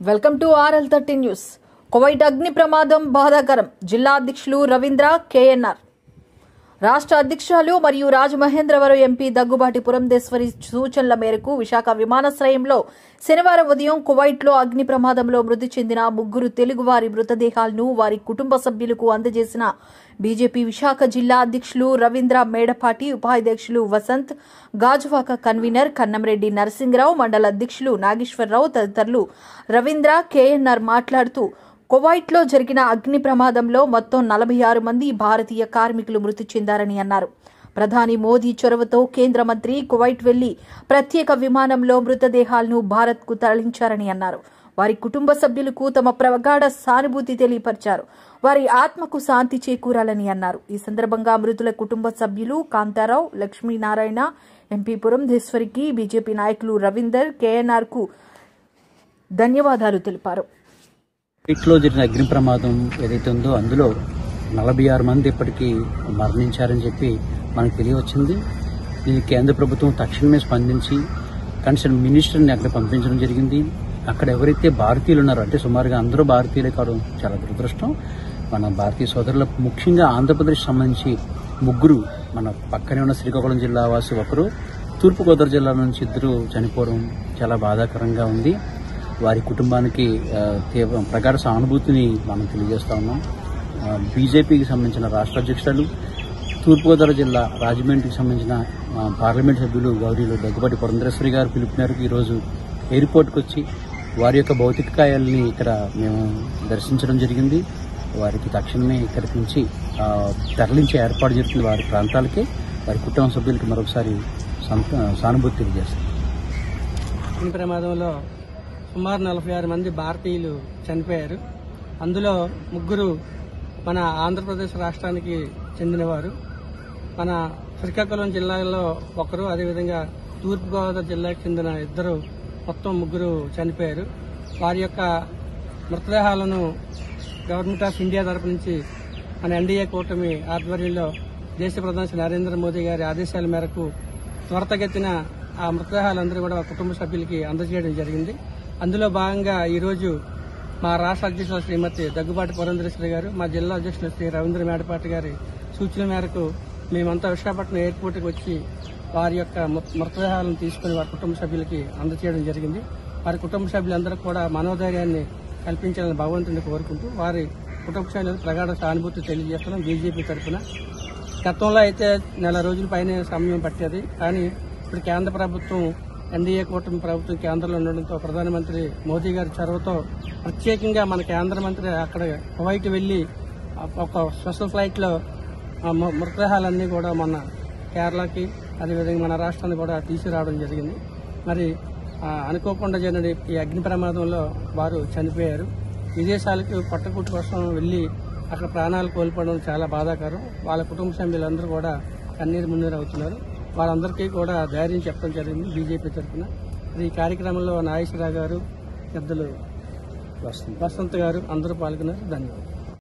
Welcome to RL13 news. Kuwait అగ్ని ప్రమాదం బాధాకరం. జిల్లా అధ్యక్షులు రవీంద్ర KNR, రాష్ట్ర అధ్యక్షులు మరియు రాజమహేంద్రవరం ఎంపీ దగ్గుబాటి పురంధేశ్వరి సూచనల మేరకు విశాఖ విమానాశ్రయంలో శనివారం ఉదయం కువైట్లో అగ్ని ప్రమాదంలో మృతి చెందిన 3 తెలుగువారి మృతదేహాలను వారి కుటుంబ సభ్యులకు అందజేసిన బీజేపీ విశాఖ జిల్లా అధ్యక్షులు రవీంద్ర మేడపాటి, ఉపాధ్యక్షులు వసంత్, గాజువాక కన్వీనర్ కన్నంరెడ్డి నరసింగరావు, మండల అధ్యక్షులు నాగేశ్వరరావు తదితరులు. రవీంద్ర KNR మాట్లాడుతూ, కువైట్లో జరిగిన అగ్ని ప్రమాదంలో మొత్తం 46 మంది భారతీయ కార్మికులు మృతి చెందారని అన్నారు. ప్రధాని మోదీ చొరవతో కేంద్ర మంత్రి కువైట్ వెళ్లి ప్రత్యేక విమానంలో మృతదేహాలను భారత్కు తరలించారని అన్నారు. వారి కుటుంబ సభ్యులకు తమ ప్రగాఢ సానుభూతి తెలియపరిచారు. వారి ఆత్మకు శాంతి చేకూరాలని అన్నారు. ఈ సందర్భంగా మృతుల కుటుంబ సభ్యులు కాంతారావు, లక్ష్మీనారాయణ, ఎంపీ పురంధేశ్వరికి, బీజేపీ నాయకులు రవీందర్ KNR కు ధన్యవాదాలు తెలిపారు. కువైట్లో జరిగిన అగ్ని ప్రమాదం ఏదైతే ఉందో అందులో 46 మంది ఇప్పటికీ మరణించారని చెప్పి మనకు తెలియవచ్చింది. ఇది కేంద్ర ప్రభుత్వం తక్షణమే స్పందించి కన్సర్న్ మినిస్టర్ని అక్కడ పంపించడం జరిగింది. అక్కడ ఎవరైతే భారతీయులు ఉన్నారో, అంటే సుమారుగా అందరూ భారతీయులే కావడం చాలా దురదృష్టం. మన భారతీయ సోదరులకు ముఖ్యంగా ఆంధ్రప్రదేశ్ సంబంధించి 3, మన పక్కనే ఉన్న శ్రీకాకుళం జిల్లా వాసి 1, తూర్పుగోదావరి జిల్లా నుంచి 2 చనిపోవడం చాలా బాధాకరంగా ఉంది. వారి కుటుంబానికి ప్రగాఢ సానుభూతిని మనం తెలియజేస్తా ఉన్నాం. బీజేపీకి సంబంధించిన రాష్ట్ర అధ్యక్షులు, తూర్పుగోదావరి జిల్లా రాజమండ్రికి సంబంధించిన పార్లమెంట్ సభ్యులు గౌరీలు దగ్గుబాటి పురంధేశ్వరి గారు పిలుపు మేరకు ఈరోజు ఎయిర్పోర్ట్కి వచ్చి వారి యొక్క భౌతిక కాయాలని ఇక్కడ మేము దర్శించడం జరిగింది. వారికి తక్షణమే ఇక్కడి నుంచి తరలించే ఏర్పాటు జరుగుతుంది. వారి ప్రాంతాలకి, వారి కుటుంబ సభ్యులకి మరొకసారి సానుభూతి తెలియజేస్తాం. ఈ ప్రమాదంలో సుమారు 46 మంది భారతీయులు చనిపోయారు. అందులో 3 మన ఆంధ్రప్రదేశ్ రాష్ట్రానికి చెందినవారు. మన శ్రీకాకుళం జిల్లాలో 1, అదేవిధంగా తూర్పుగోదావరి జిల్లాకు చెందిన 2, మొత్తం 3 చనిపోయారు. వారి యొక్క మృతదేహాలను గవర్నమెంట్ ఆఫ్ ఇండియా తరపు నుంచి మన NDA కూటమి ఆధ్వర్యంలో దేశ ప్రధాని నరేంద్ర మోదీ గారి ఆదేశాల మేరకు త్వరితగతిన ఆ మృతదేహాలందరూ కూడా కుటుంబ సభ్యులకి అందజేయడం జరిగింది. అందులో భాగంగా ఈరోజు మా రాష్ట్ర అధ్యక్షులు శ్రీమతి దగ్గుబాటి పురంధేశ్వరి గారు, మా జిల్లా అధ్యక్షులు శ్రీ రవీంద్ర మేడపాటి గారి సూచన మేరకు మేమంతా విశాఖపట్నం ఎయిర్పోర్ట్కి వచ్చి వారి యొక్క మృతదేహాలను తీసుకుని వారి కుటుంబ సభ్యులకి అందజేయడం జరిగింది. వారి కుటుంబ సభ్యులందరూ కూడా మనోధైర్యాన్ని కల్పించాలని భగవంతుని కోరుకుంటూ వారి కుటుంబ సభ్యులకు ప్రగాఢ సానుభూతి తెలియజేస్తున్నాం. బీజేపీ తరఫున గతంలో అయితే 4 రోజుల పైన సమయం పట్టేది, కానీ ఇప్పుడు కేంద్ర ప్రభుత్వం NDA కూటమి ప్రభుత్వం కేంద్రంలో ఉండడంతో ప్రధానమంత్రి మోదీ గారి చొరవతో ప్రత్యేకంగా మన కేంద్ర మంత్రి అక్కడ కువైట్ వెళ్లి ఒక స్పెషల్ ఫ్లైట్లో మృతదేహాలన్నీ కూడా మన కేరళకి, అదేవిధంగా మన రాష్ట్రాన్ని కూడా తీసుకురావడం జరిగింది. మరి అనుకోకుండా జరిగిన ఈ అగ్ని ప్రమాదంలో వారు చనిపోయారు. విదేశాలకు పట్టకుట్టు కోసం వెళ్లి అక్కడ ప్రాణాలు కోల్పోవడం చాలా బాధాకరం. వాళ్ళ కుటుంబ సభ్యులందరూ కూడా కన్నీరు మున్నీరు అవుతున్నారు. వారందరికీ కూడా ధైర్యం చెప్పడం జరిగింది బీజేపీ తరఫున. ఈ కార్యక్రమంలో నాగేశ్వరరావు గారు, పెద్దలు వసంత్ గారు అందరూ పాల్గొన్నారు. ధన్యవాదాలు.